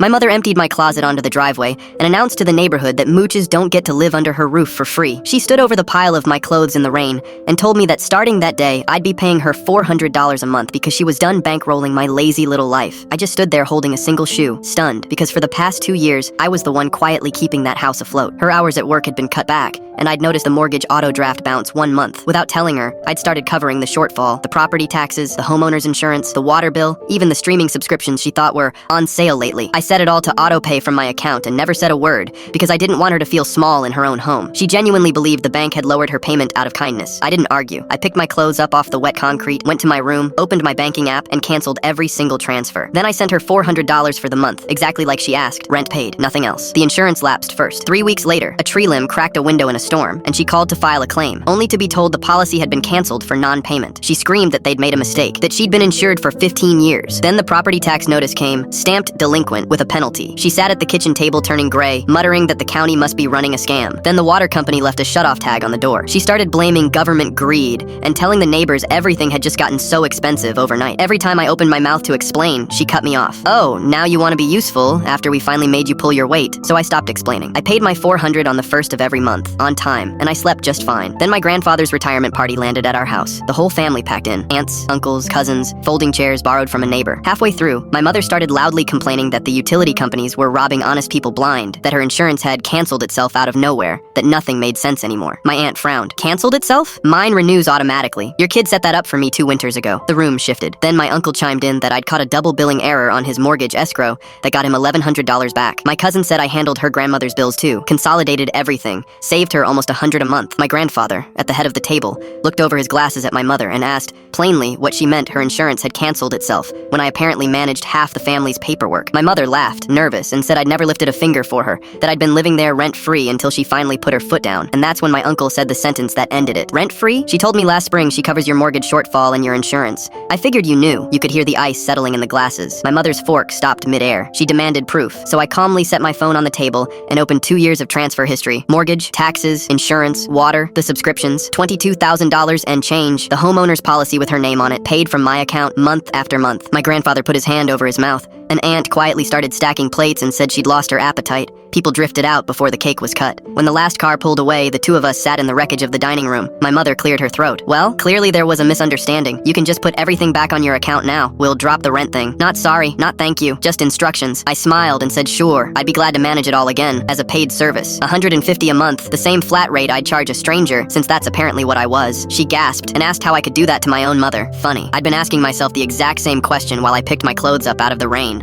My mother emptied my closet onto the driveway and announced to the neighborhood that mooches don't get to live under her roof for free. She stood over the pile of my clothes in the rain and told me that starting that day, I'd be paying her $400 a month because she was done bankrolling my lazy little life. I just stood there holding a single shoe, stunned, because for the past 2 years, I was the one quietly keeping that house afloat. Her hours at work had been cut back, and I'd noticed the mortgage auto draft bounce 1 month. Without telling her, I'd started covering the shortfall, the property taxes, the homeowner's insurance, the water bill, even the streaming subscriptions she thought were on sale lately. I set it all to auto pay from my account and never said a word because I didn't want her to feel small in her own home. She genuinely believed the bank had lowered her payment out of kindness. I didn't argue. I picked my clothes up off the wet concrete, went to my room, opened my banking app, and canceled every single transfer. Then I sent her $400 for the month, exactly like she asked. Rent paid, nothing else. The insurance lapsed first. 3 weeks later, a tree limb cracked a window in a storm, and she called to file a claim, only to be told the policy had been canceled for non-payment. She screamed that they'd made a mistake, that she'd been insured for 15 years. Then the property tax notice came, stamped delinquent with a penalty. She sat at the kitchen table turning gray, muttering that the county must be running a scam. Then the water company left a shutoff tag on the door. She started blaming government greed and telling the neighbors everything had just gotten so expensive overnight. Every time I opened my mouth to explain, she cut me off. Oh, now you want to be useful after we finally made you pull your weight. So I stopped explaining. I paid my $400 on the 1st of every month, on time, and I slept just fine. Then my grandfather's retirement party landed at our house. The whole family packed in. Aunts, uncles, cousins, folding chairs borrowed from a neighbor. Halfway through, my mother started loudly complaining that the utility companies were robbing honest people blind, that her insurance had canceled itself out of nowhere, that nothing made sense anymore. My aunt frowned. Canceled itself? Mine renews automatically. Your kid set that up for me 2 winters ago. The room shifted. Then my uncle chimed in that I'd caught a double billing error on his mortgage escrow that got him $1,100 back. My cousin said I handled her grandmother's bills too, consolidated everything, saved her almost $100 a month. My grandfather, at the head of the table, looked over his glasses at my mother and asked, plainly, what she meant her insurance had canceled itself when I apparently managed half the family's paperwork. My mother laughed, nervous, and said I'd never lifted a finger for her, that I'd been living there rent-free until she finally put her foot down, and that's when my uncle said the sentence that ended it. Rent-free? She told me last spring she covers your mortgage shortfall and your insurance. I figured you knew. You could hear the ice settling in the glasses. My mother's fork stopped mid-air. She demanded proof, so I calmly set my phone on the table and opened 2 years of transfer history. Mortgage, taxes, insurance, water, the subscriptions, $22,000 and change, the homeowner's policy with her name on it, paid from my account month after month. My grandfather put his hand over his mouth. An aunt quietly started stacking plates and said she'd lost her appetite. People drifted out before the cake was cut. When the last car pulled away, the two of us sat in the wreckage of the dining room. My mother cleared her throat. Well, clearly there was a misunderstanding. You can just put everything back on your account now. We'll drop the rent thing. Not sorry, not thank you, just instructions. I smiled and said sure, I'd be glad to manage it all again, as a paid service. $150 a month, the same flat rate I'd charge a stranger, since that's apparently what I was. She gasped and asked how I could do that to my own mother. Funny. I'd been asking myself the exact same question while I picked my clothes up out of the rain.